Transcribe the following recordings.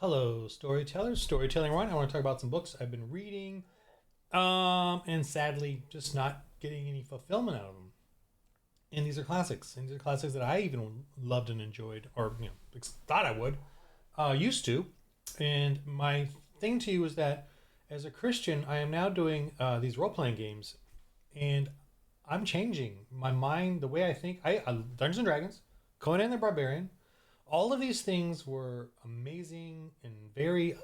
Hello, storytellers. Storytelling one. I want to talk about some books I've been reading, and sadly, just not getting any fulfillment out of them. And these are classics. And these are classics that I even loved and enjoyed, or thought I would, used to. And my thing to you is that, as a Christian, I am now doing these role playing games, and I'm changing my mind, the way I think. Dungeons and Dragons, Conan the Barbarian. All of these things were amazing and very,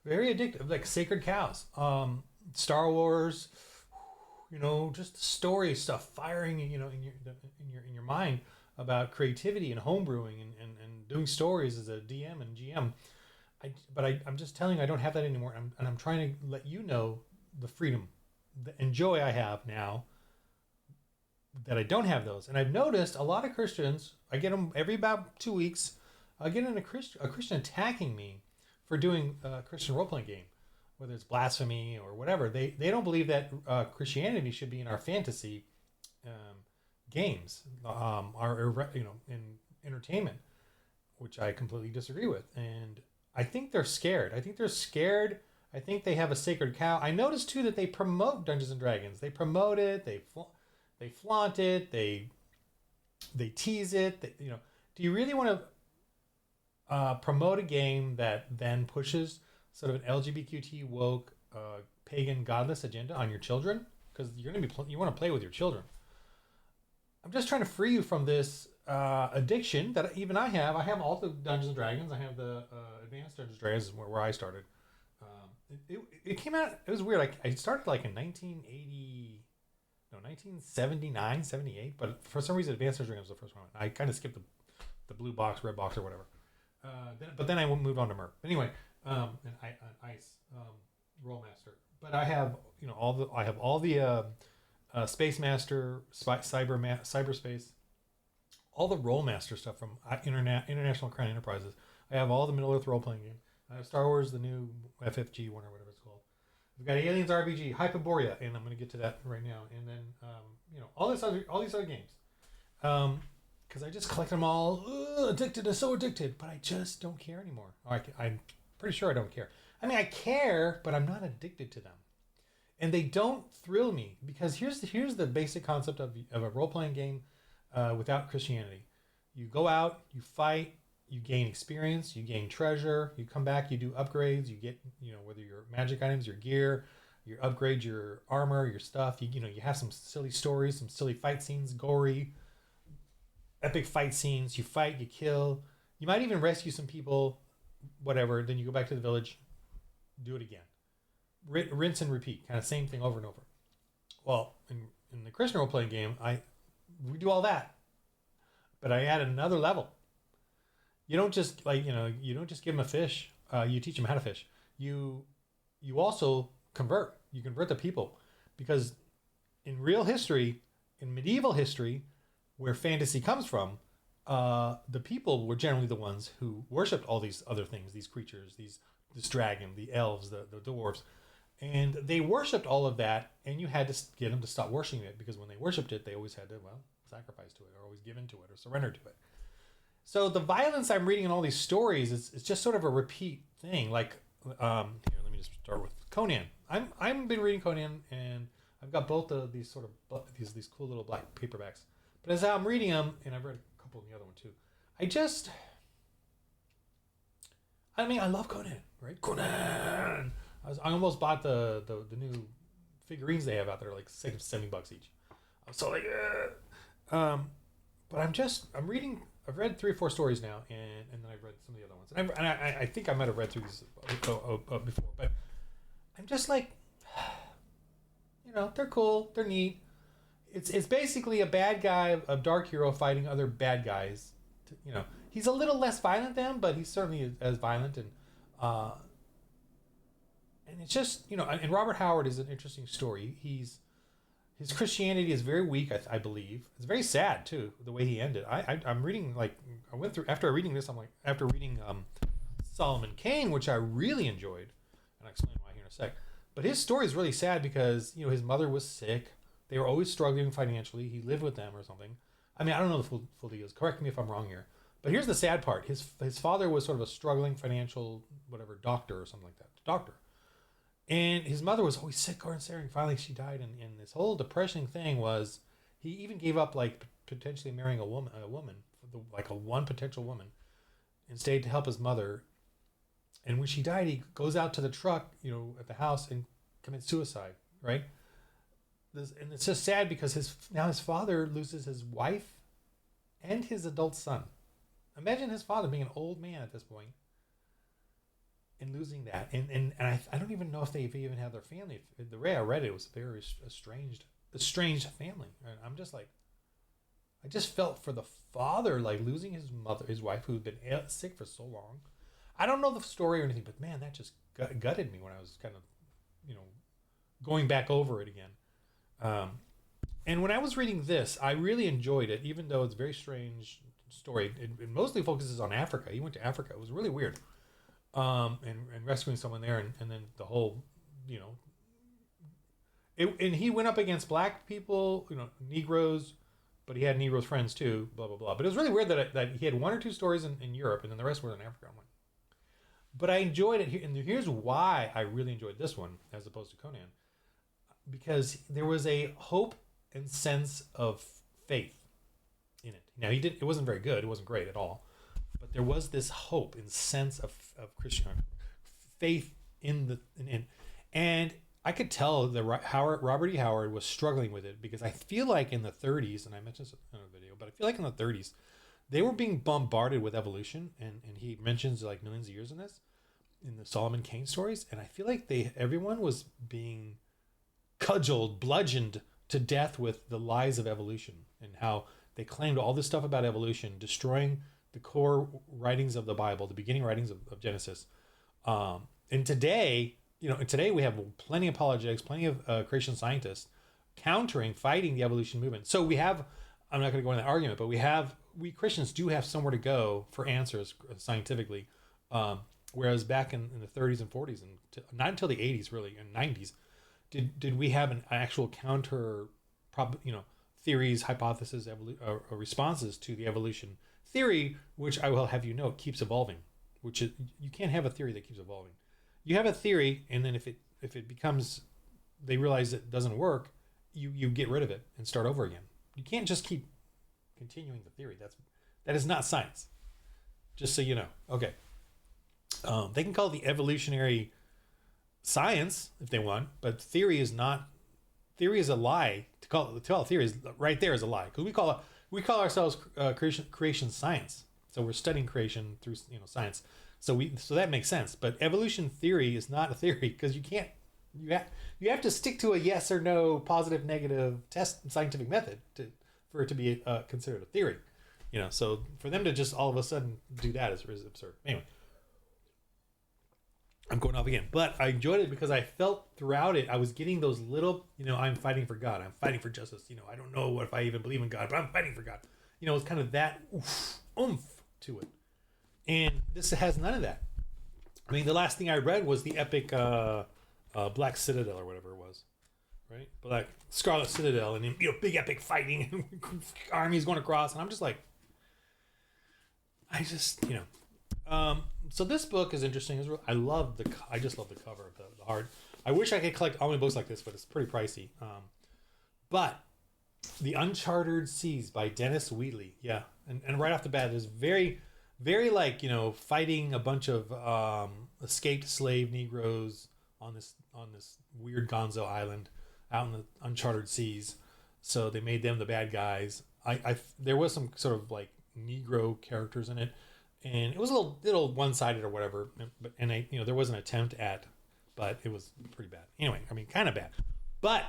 very addictive, like Sacred Cows, Star Wars, just story stuff firing, in your mind about creativity and homebrewing and doing stories as a DM and GM. I'm just telling you, I don't have that anymore, and I'm trying to let you know the freedom and joy I have now that I don't have those. And I've noticed a lot of Christians, I get them every about 2 weeks, I get a Christian attacking me for doing a Christian role-playing game, whether it's blasphemy or whatever. They don't believe that Christianity should be in our fantasy games, in entertainment, which I completely disagree with. And I think they're scared. I think they have a sacred cow. I noticed too that they promote Dungeons and Dragons. They promote it. They flaunt it. They tease it. Do you really want to promote a game that then pushes sort of an LGBTQ woke, pagan, godless agenda on your children? Because you want to play with your children. I'm just trying to free you from this addiction that even I have. I have all the Dungeons and Dragons. I have the Advanced Dungeons and Dragons, where I started. It came out. It was weird. I started like in 1979, 78. But for some reason, Advanced Dungeons and Dragons was the first one. I kind of skipped the blue box, red box, or whatever. But then I moved on to Merc. Anyway, and Ice, Rollmaster. But I have all the Space Master, Cyberspace, all the Rollmaster stuff from International Crown Enterprises. I have all the Middle Earth role playing games. I have Star Wars, the new FFG one or whatever it's called. We've got Aliens RPG, Hyperborea, and I'm going to get to that right now. And then all these other games, because I just collect them all. Addicted, so addicted, but I just don't care anymore. I'm pretty sure I don't care. I mean, I care, but I'm not addicted to them, and they don't thrill me, because here's the basic concept of a role playing game without Christianity. You go out, you fight. You gain experience, you gain treasure, you come back, you do upgrades, you get, whether your magic items, your gear, you upgrade your armor, your stuff, you have some silly stories, some silly fight scenes, gory, epic fight scenes, you fight, you kill, you might even rescue some people, whatever, then you go back to the village, do it again. Rinse and repeat, kind of same thing over and over. Well, in the Christian role-playing game, we do all that, but I add another level. You don't just you don't just give them a fish. You teach them how to fish. You also convert. You convert the people, because in real history, in medieval history, where fantasy comes from, the people were generally the ones who worshipped all these other things, these creatures, this dragon, the elves, the dwarves, and they worshipped all of that. And you had to get them to stop worshiping it, because when they worshipped it, they always had to sacrifice to it, or always give in to it, or surrender to it. So the violence I'm reading in all these stories is just sort of a repeat thing. Like, here, let me just start with Conan. I've been reading Conan, and I've got both of these sort of these cool little black paperbacks. But as I'm reading them, and I've read a couple in the other one too, I love Conan, right? Conan. I almost bought the new figurines they have out there, like $70 each. I was so like, but I'm reading. I've read 3 or 4 stories now, and then I've read some of the other ones. And I think I might have read through these before, but I'm just like, they're cool, they're neat. It's basically a bad guy, a dark hero fighting other bad guys. He's a little less violent than them, but he's certainly as violent. And it's just, and Robert Howard is an interesting story. His Christianity is very weak, I believe. It's very sad too, the way he ended. I'm reading, after reading this, after reading Solomon Kane, which I really enjoyed, and I'll explain why here in a sec. But his story is really sad because his mother was sick. They were always struggling financially. He lived with them or something. I mean, I don't know the full details. Correct me if I'm wrong here. But here's the sad part: his father was sort of a struggling financial whatever doctor or something like that, doctor, and his mother was always sick or staring. Finally, she died, and this whole depression thing was he even gave up like potentially marrying a woman, like a one potential woman, and stayed to help his mother. And when she died, he goes out to the truck, at the house and commits suicide. Right. And it's just sad because his father loses his wife and his adult son. Imagine his father being an old man at this point and losing that. And I don't even know if they even have their family. The way I read it was very estranged family. And I'm just like, I just felt for the father, like losing his wife who had been sick for so long. I don't know the story or anything, but man, that just gutted me when I was kind of, going back over it again. And when I was reading this, I really enjoyed it, even though it's a very strange story. It mostly focuses on Africa. He went to Africa. It was really weird. And rescuing someone there, and then the whole, and he went up against black people, Negroes, but he had Negroes friends too, blah, blah, blah. But it was really weird that he had one or two stories in Europe, and then the rest were in Africa. I'm like, but I enjoyed it here, and here's why I really enjoyed this one as opposed to Conan. Because there was a hope and sense of faith in it. Now it wasn't very good. It wasn't great at all. But there was this hope and sense of Christian faith in. And I could tell that Robert E. Howard was struggling with it, because I feel like in the 30s, and I mentioned this in a video, but I feel like in the 30s, they were being bombarded with evolution. And he mentions like millions of years in the Solomon Kane stories. And I feel like everyone was being cudgeled, bludgeoned to death with the lies of evolution, and how they claimed all this stuff about evolution, destroying the core writings of the Bible, the beginning writings of Genesis. And today we have plenty of apologetics, plenty of creation scientists fighting the evolution movement. So I'm not going to go into that argument, but we Christians do have somewhere to go for answers scientifically. Whereas back in the 30s and 40s, and not until the 80s really, and 90s, did we have an actual counter theories, hypotheses, or responses to the evolution theory, which I will have you note keeps evolving. Which is, you can't have a theory that keeps evolving. You have a theory, and then if it becomes, they realize it doesn't work, you get rid of it and start over again. You can't just keep continuing the theory. That is not science. Just so you know. Okay. They can call it the evolutionary science if they want, but theory is not. Theory is a lie. To call it theory is right there is a lie, because we call ourselves creation science. So we're studying creation through science. So that makes sense. But evolution theory is not a theory, because you can't. You have to stick to a yes or no, positive, negative test scientific method for it to be considered a theory. So for them to just all of a sudden do that is absurd. Anyway. I'm going off again, but I enjoyed it because I felt throughout it, I was getting those little, I'm fighting for God. I'm fighting for justice. I don't know if I even believe in God, but I'm fighting for God. It's kind of that oomph to it. And this has none of that. I mean, the last thing I read was the epic Black Citadel or whatever it was, right? Black Scarlet Citadel, and big epic fighting and armies going across. And I'm just like, so this book is interesting. I just love the cover of the hard. I wish I could collect all my books like this, but it's pretty pricey. But The Uncharted Seas by Dennis Wheatley. Yeah. And right off the bat, there's very, very fighting a bunch of escaped slave Negroes on this weird Gonzo island out in the uncharted seas. So they made them the bad guys. There was some sort of Negro characters in it. And it was a little one-sided or whatever, but there was an attempt at, but it was pretty bad. Anyway, kind of bad. But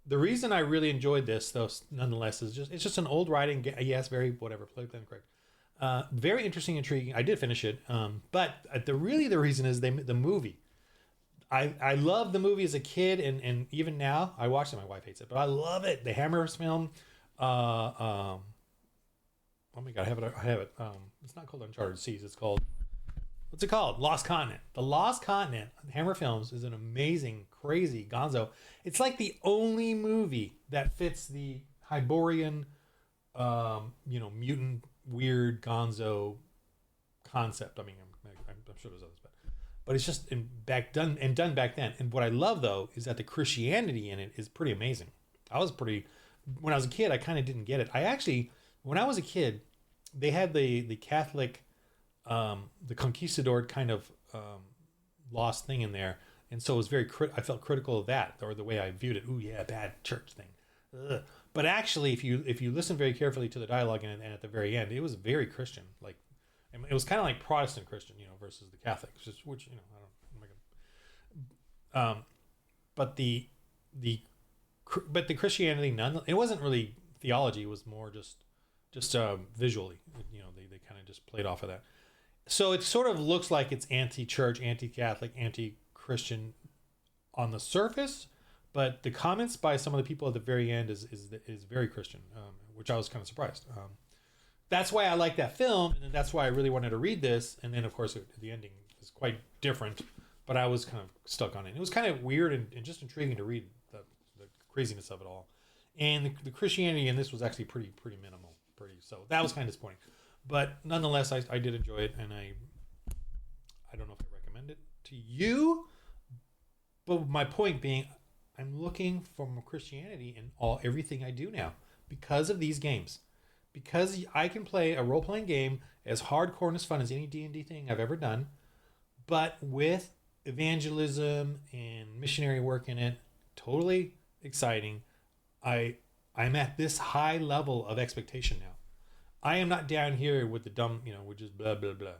the reason I really enjoyed this, though, nonetheless, is it's just an old writing. Yes, very whatever, politically incorrect. Very interesting, intriguing. I did finish it, but the reason is the movie. I loved the movie as a kid, and even now I watched it. My wife hates it, but I love it. The Hammer's film. Oh my God, I have it. It's not called Uncharted Seas. It's called, what's it called? Lost Continent. The Lost Continent, Hammer Films, is an amazing, crazy gonzo. It's like the only movie that fits the Hyborian, mutant weird gonzo concept. I mean, I'm sure there's others, but it's just done back then. And what I love though is that the Christianity in it is pretty amazing. When I was a kid, I kind of didn't get it. When I was a kid, they had the Catholic, the conquistador kind of lost thing in there, and so it was I felt critical of that, or the way I viewed it. Ooh, yeah, bad church thing. Ugh. But actually, if you listen very carefully to the dialogue and at the very end, it was very Christian. Like it was kind of like Protestant Christian, versus the Catholics, which I don't. But the Christianity, it wasn't really theology. It was more just visually. They kind of just played off of that. So it sort of looks like it's anti-church, anti-Catholic, anti-Christian on the surface, but the comments by some of the people at the very end is very Christian, which I was kind of surprised. That's why I like that film, and that's why I really wanted to read this. And then, of course, the ending is quite different, but I was kind of stuck on it. It was kind of weird and just intriguing to read the craziness of it all. And the Christianity in this was actually pretty minimal. So that was kind of disappointing. But nonetheless, I did enjoy it, and I don't know if I recommend it to you. But my point being, I'm looking for more Christianity in everything I do now because of these games. Because I can play a role-playing game as hardcore and as fun as any D&D thing I've ever done, but with evangelism and missionary work in it, totally exciting. I'm at this high level of expectation now. I am not down here with the dumb, with just blah, blah, blah,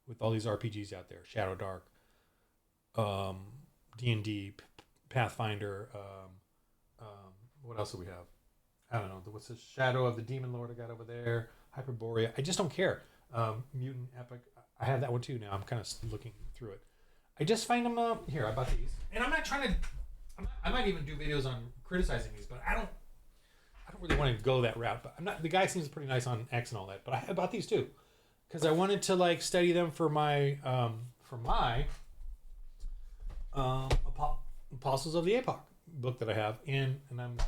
with all these RPGs out there. Shadow Dark, D&D, Pathfinder, what else do we have? I don't know. What's the Shadow of the Demon Lord I got over there? Hyperborea. I just don't care. Mutant Epic. I have that one too now. I'm kind of looking through it. I just find them, here, I bought these. And I'm not trying to, I might even do videos on criticizing these, but I don't really want to go that route, but the guy seems pretty nice on X and all that, but I bought these too because I wanted to study them for my Apostles of the Epoch book that I have, and I'm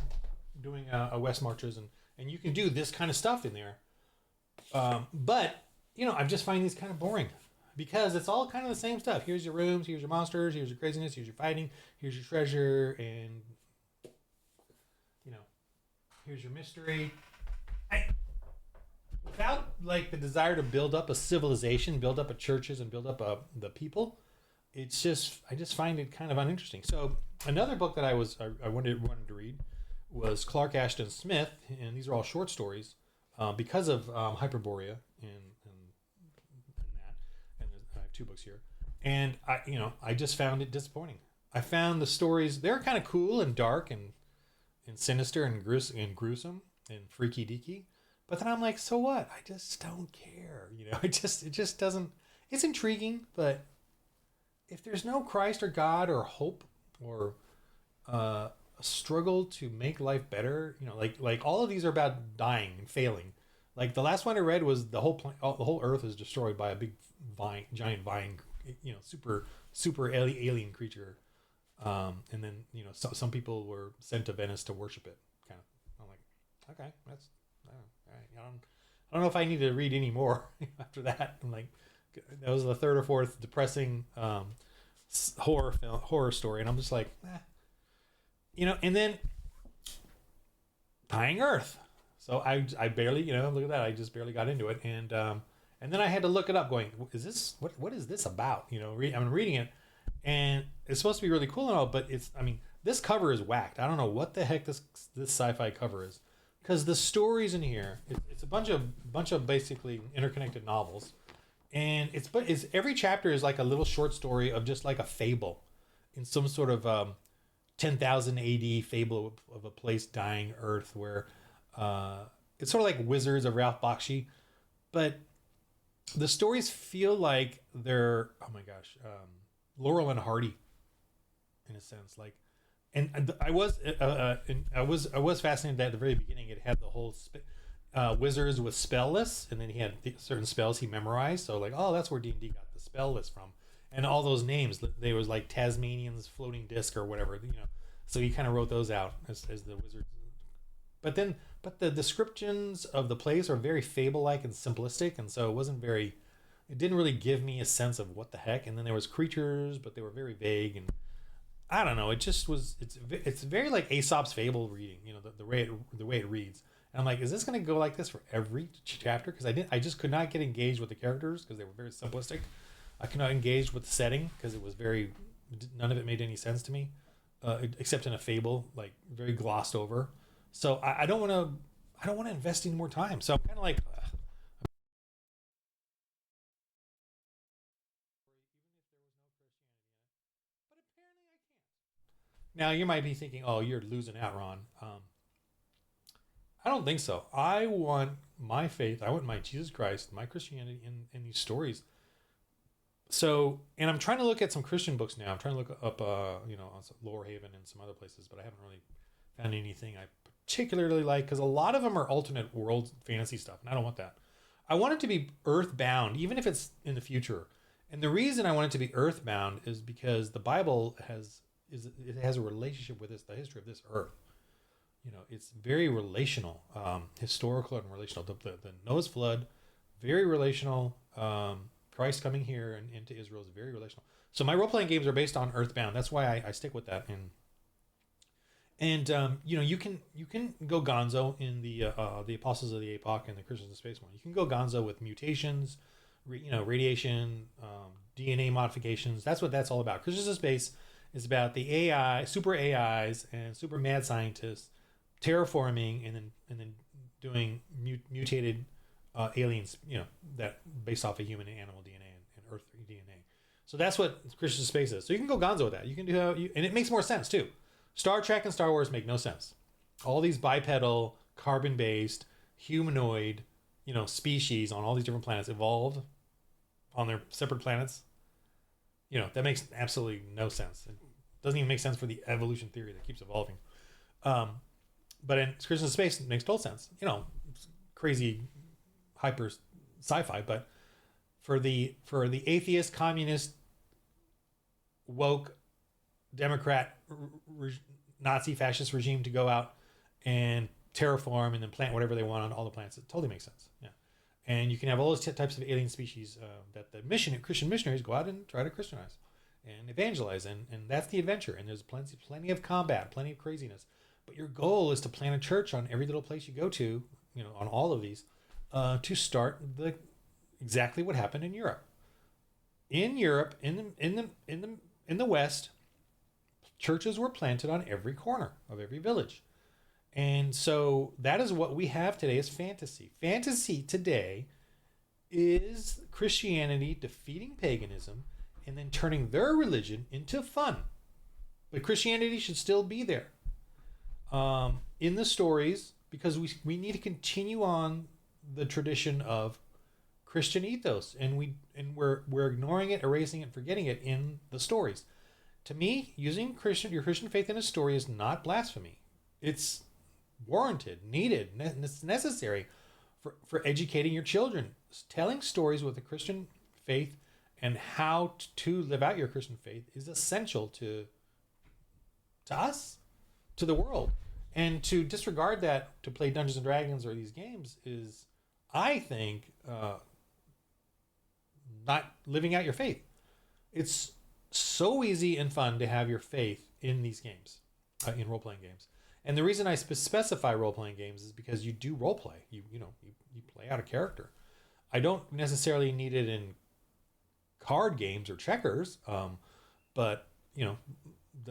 doing a West Marches, and you can do this kind of stuff in there, but I'm just finding these kind of boring because it's all kind of the same stuff. Here's your rooms, here's your monsters, here's your craziness, here's your fighting, here's your treasure, and here's your mystery. Without the desire to build up a civilization, build up a churches, and build up the people, I just find it kind of uninteresting. So another book that I wanted to read was Clark Ashton Smith, and these are all short stories because of Hyperborea and that. And I have 2 books here, and I just found it disappointing. I found the stories, they're kind of cool and dark and sinister and gruesome and freaky deaky, but then I'm like, so what? I just don't care. It just doesn't. It's intriguing, but if there's no Christ or God or hope or a struggle to make life better, like all of these are about dying and failing. Like the last one I read was the whole Earth is destroyed by a big giant vine, super alien creature. And then some people were sent to Venice to worship it. Kind of, I'm like, okay, that's all right. I don't know if I need to read any more after that. I'm like, that was the 3rd or 4th depressing horror story, and I'm just like, And then Dying Earth. So I barely, look at that. I just barely got into it, and then I had to look it up. Going, is this what is this about? I'm reading it. And it's supposed to be really cool and all, but this cover is whacked. I don't know what the heck this sci-fi cover is, because the stories in here, it's a bunch of basically interconnected novels, and it's every chapter is like a little short story of just like a fable, in some sort of 10,000 AD fable of a place dying Earth where it's sort of like Wizards of Ralph Bakshi, but the stories feel like they're Laurel and Hardy, in a sense, and I was fascinated that at the very beginning it had the whole wizards with spell lists, and then he had certain spells he memorized. So that's where D&D got the spell list from, and all those names. They was like Tasmanian's floating disc or whatever, So he kind of wrote those out as the wizards. But then but the descriptions of the place are very fable-like and simplistic, and so it didn't really give me a sense of what the heck. And then there was creatures, but they were very vague, and I don't know. It just was. It's very like Aesop's fable reading. The way it reads. And I'm like, is this going to go like this for every chapter? Because I just could not get engaged with the characters because they were very simplistic. I could not engage with the setting because it was none of it made any sense to me, except in a fable, like very glossed over. So I don't want to. I don't want to invest any more time. So I'm kind of like, but apparently I can't. Now you might be thinking, oh, you're losing out, Ron. I don't think so. I want my faith. I want my Jesus Christ, my Christianity in these stories. So, and I'm trying to look at some Christian books now. I'm trying to look up, on Lower Haven and some other places, but I haven't really found anything I particularly like because a lot of them are alternate world fantasy stuff, and I don't want that. I want it to be earthbound, even if it's in the future. And the reason I want it to be earthbound is because the Bible has a relationship with the history of this earth. It's very relational, historical and relational. The Noah's flood, very relational. Christ coming here and into Israel is very relational. So my role playing games are based on earthbound. That's why I stick with that. You can go gonzo in the Apostles of the Epoch and the Christians of Space one. You can go gonzo with mutations, radiation, DNA modifications. That's what that's all about. Christians of Space is about the AI, super AIs, and super mad scientists terraforming and then doing mutated aliens, that based off of human and animal DNA and Earth DNA. So that's what Christian Space is. So you can go gonzo with that. You can do and it makes more sense too. Star Trek and Star Wars make no sense. All these bipedal, carbon-based, humanoid, species on all these different planets evolved on their separate planets. That makes absolutely no sense. It doesn't even make sense for the evolution theory that keeps evolving. But in Christian Space, it makes total sense. Crazy, hyper sci-fi. But for the atheist, communist, woke, Democrat, Nazi, fascist regime to go out and terraform and then plant whatever they want on all the planets, it totally makes sense. Yeah, and you can have all those types of alien species that the Christian missionaries go out and try to Christianize and evangelize, and that's the adventure. And there's plenty of combat, plenty of craziness. But your goal is to plant a church on every little place you go to, on all of these, to start exactly what happened in Europe. In Europe, in the West, churches were planted on every corner of every village, and so that is what we have today is fantasy. Fantasy today is Christianity defeating paganism and then turning their religion into fun. But Christianity should still be there. In the stories, because we need to continue on the tradition of Christian ethos, and we're ignoring it, erasing it, forgetting it in the stories. To me, using your Christian faith in a story is not blasphemy. It's warranted, needed, it's necessary for educating your children. Telling stories with a Christian faith and how to live out your Christian faith is essential to us, to the world. And to disregard that to play Dungeons and Dragons or these games is, I think, not living out your faith. It's so easy and fun to have your faith in these games, in role-playing games. And the reason I specify role-playing games is because you do role-play. You play out a character. I don't necessarily need it in card games or checkers, but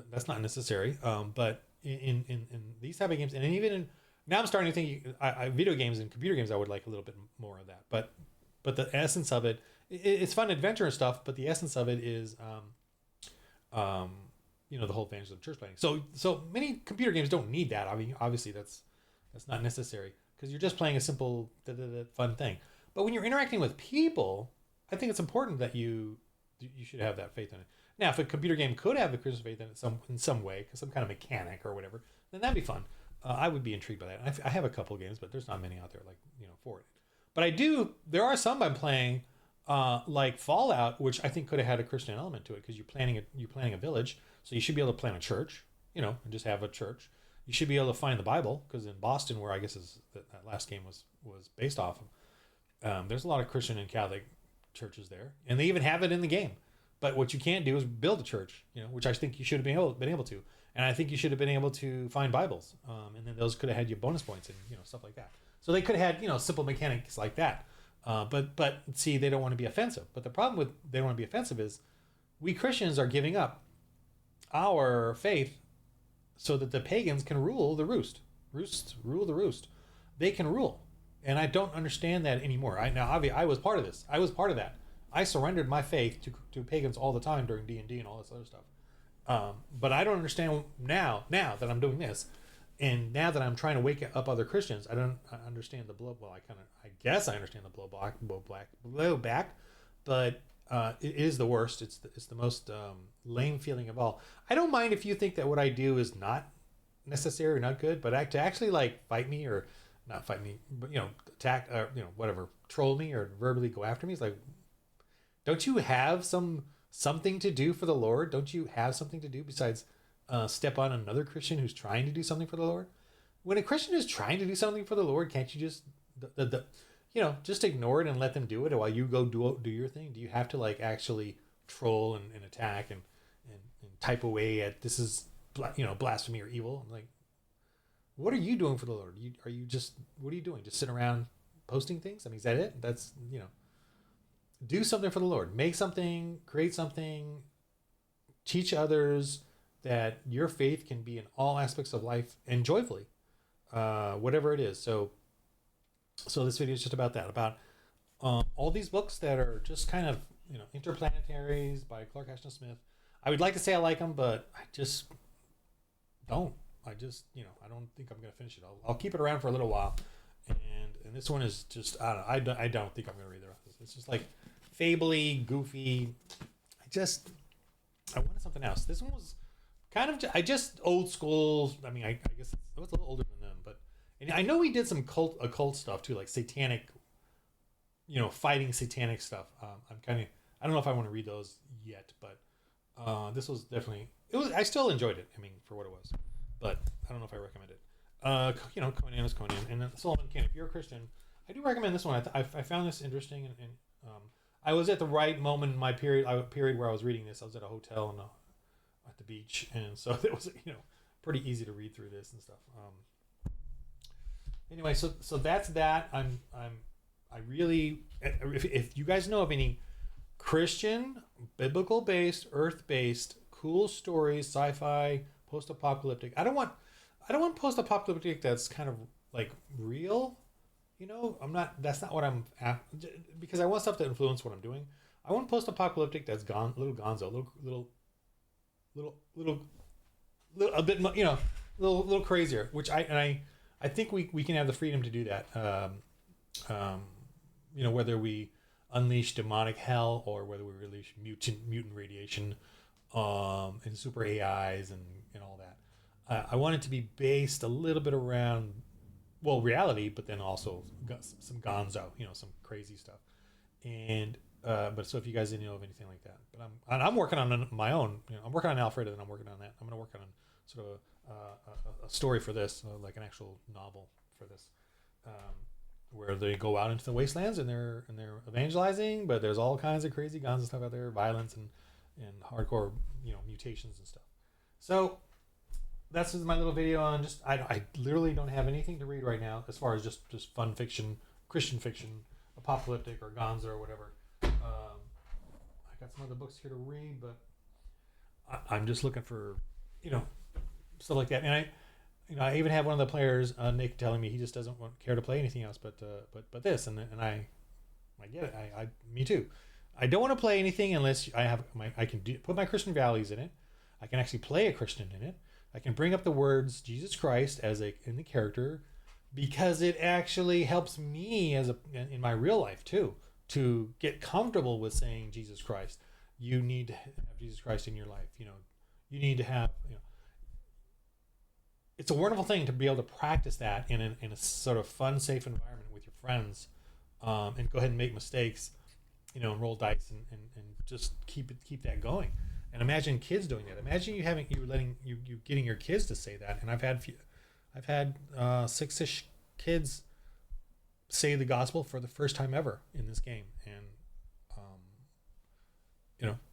that's not necessary. But in these type of games, and even in now, I'm starting to think video games and computer games, I would like a little bit more of that. But the essence of it, it's fun adventure and stuff. But the essence of it is, the whole advantage of church planning. So many computer games don't need that. I mean, obviously that's not necessary because you're just playing a simple fun thing. But when you're interacting with people, I think it's important that you should have that faith in it. Now, if a computer game could have the Christian faith in it in some way, because some kind of mechanic or whatever, then that'd be fun. I would be intrigued by that. I have a couple of games, but there's not many out there for it. But I do. There are some I'm playing, like Fallout, which I think could have had a Christian element to it because you're planning a village, so you should be able to plan a church, and just have a church. You should be able to find the Bible, because in Boston, where I guess that last game was based off of, there's a lot of Christian and Catholic churches there, and they even have it in the game. But what you can't do is build a church, which I think you should have been able to, and I think you should have been able to find Bibles, and then those could have had you bonus points and stuff like that. So they could have had simple mechanics like that. But see, they don't want to be offensive. But the problem with they don't want to be offensive is we Christians are giving up our faith so that the pagans can rule the roost. Rule the roost. They can rule. And I don't understand that anymore. I was part of this. I was part of that. I surrendered my faith to pagans all the time during D&D and all this other stuff. But I don't understand now that I'm doing this, and now that I'm trying to wake up other Christians, I understand the blow. Well, I guess I understand the blowback, but it is the worst. It's the most lame feeling of all. I don't mind if you think that what I do is not necessary or not good, but to actually like fight me, or not fight me, but attack, or whatever, troll me or verbally go after me, is like, don't you have something to do for the Lord? Don't you have something to do besides step on another Christian who's trying to do something for the Lord? When a Christian is trying to do something for the Lord, can't you just just ignore it and let them do it while you go do your thing? Do you have to like actually troll and attack and type away at this is blasphemy or evil? I'm like, what are you doing for the Lord? What are you doing? Just sitting around posting things? I mean, is that it? That's do something for the Lord. Make something, create something, teach others that your faith can be in all aspects of life and joyfully, whatever it is. So this video is just about that, about all these books that are just kind of, Interplanetaries by Clark Ashton Smith. I would like to say I like them, but I just don't. I don't think I'm going to finish it. I'll keep it around for a little while. And this one is just, I don't think I'm going to read the rest of this. It's just like fably, goofy. I wanted something else. This one was kind of just old school. I mean, I guess I was a little older than them, but and I know he did some occult stuff too, like satanic, fighting satanic stuff. I don't know if I want to read those yet, but this was definitely, I still enjoyed it. I mean, for what it was, but I don't know if I recommend it. Conan is Conan, and then Solomon Kane. If you're a Christian, I do recommend this one. I found this interesting, and I was at the right moment in my period where I was reading this. I was at a hotel and at the beach, and so it was pretty easy to read through this and stuff. Anyway, so that's that. I really, if you guys know of any Christian, biblical-based, earth-based, cool stories, sci-fi, post-apocalyptic. I don't want post-apocalyptic that's kind of like real. That's not what I'm after, because I want stuff to influence what I'm doing. I want post-apocalyptic that's little gonzo, little a bit, little crazier, which I think we can have the freedom to do that. Whether we unleash demonic hell or whether we release mutant radiation, and super AIs and all that. I want it to be based a little bit around, reality, but then also some gonzo, some crazy stuff. And but so if you guys didn't know of anything like that, but I'm working on my own. I'm working on Alfred, and I'm working on that. I'm going to work on sort of a story for this, like an actual novel for this, where they go out into the wastelands and they're evangelizing, but there's all kinds of crazy gonzo stuff out there, violence and hardcore mutations and stuff. So that's just my little video on just I literally don't have anything to read right now as far as just fun fiction, Christian fiction, apocalyptic or gonzo or whatever. I got some other books here to read, but I'm just looking for stuff like that. And I even have one of the players, Nick, telling me he just doesn't care to play anything else but this, and I get it. Me too. I don't want to play anything unless I can put my Christian values in it. I can actually play a Christian in it. I can bring up the words Jesus Christ in the character, because it actually helps me in my real life too, to get comfortable with saying Jesus Christ. You need to have Jesus Christ in your life. You need to have, it's a wonderful thing to be able to practice that in a sort of fun, safe environment with your friends, and go ahead and make mistakes, and roll dice and just keep that going. And imagine kids doing that. Imagine you getting your kids to say that. And I've had I've had 6-ish kids say the gospel for the first time ever in this game, and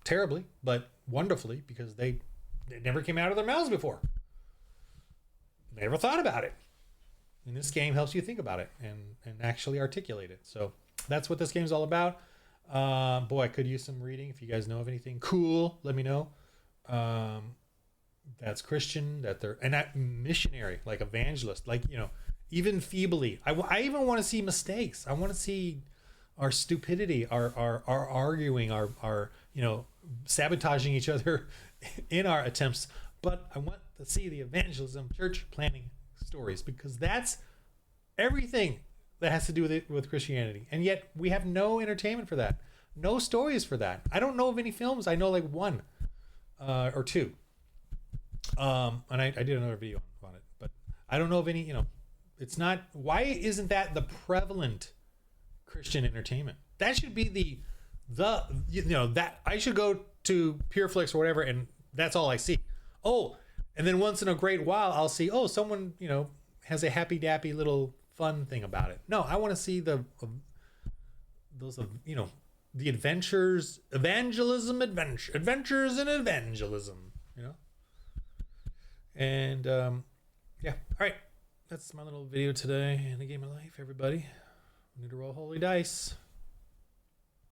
terribly but wonderfully, because it never came out of their mouths before. They never thought about it. And this game helps you think about it and actually articulate it. So that's what this game's all about. Boy, I could use some reading. If you guys know of anything cool, let me know. That's Christian, that they're, and that missionary, like evangelist, like, even feebly. I even want to see mistakes. I want to see our stupidity, our arguing, our sabotaging each other in our attempts. But I want to see the evangelism, church planning stories, because that's everything that has to do with Christianity. And yet we have no entertainment for that, no stories for that. I don't know of any films. I know like one or two. And I did another video on it, but I don't know of any. It's not. Why isn't that the prevalent Christian entertainment? That should be that I should go to PureFlix or whatever, and that's all I see. Oh, and then once in a great while, I'll see, someone, has a happy dappy little fun thing about it. No, I want to see the adventures, adventures in evangelism, And, yeah. All right. That's my little video today in the game of life, everybody. We need to roll holy dice.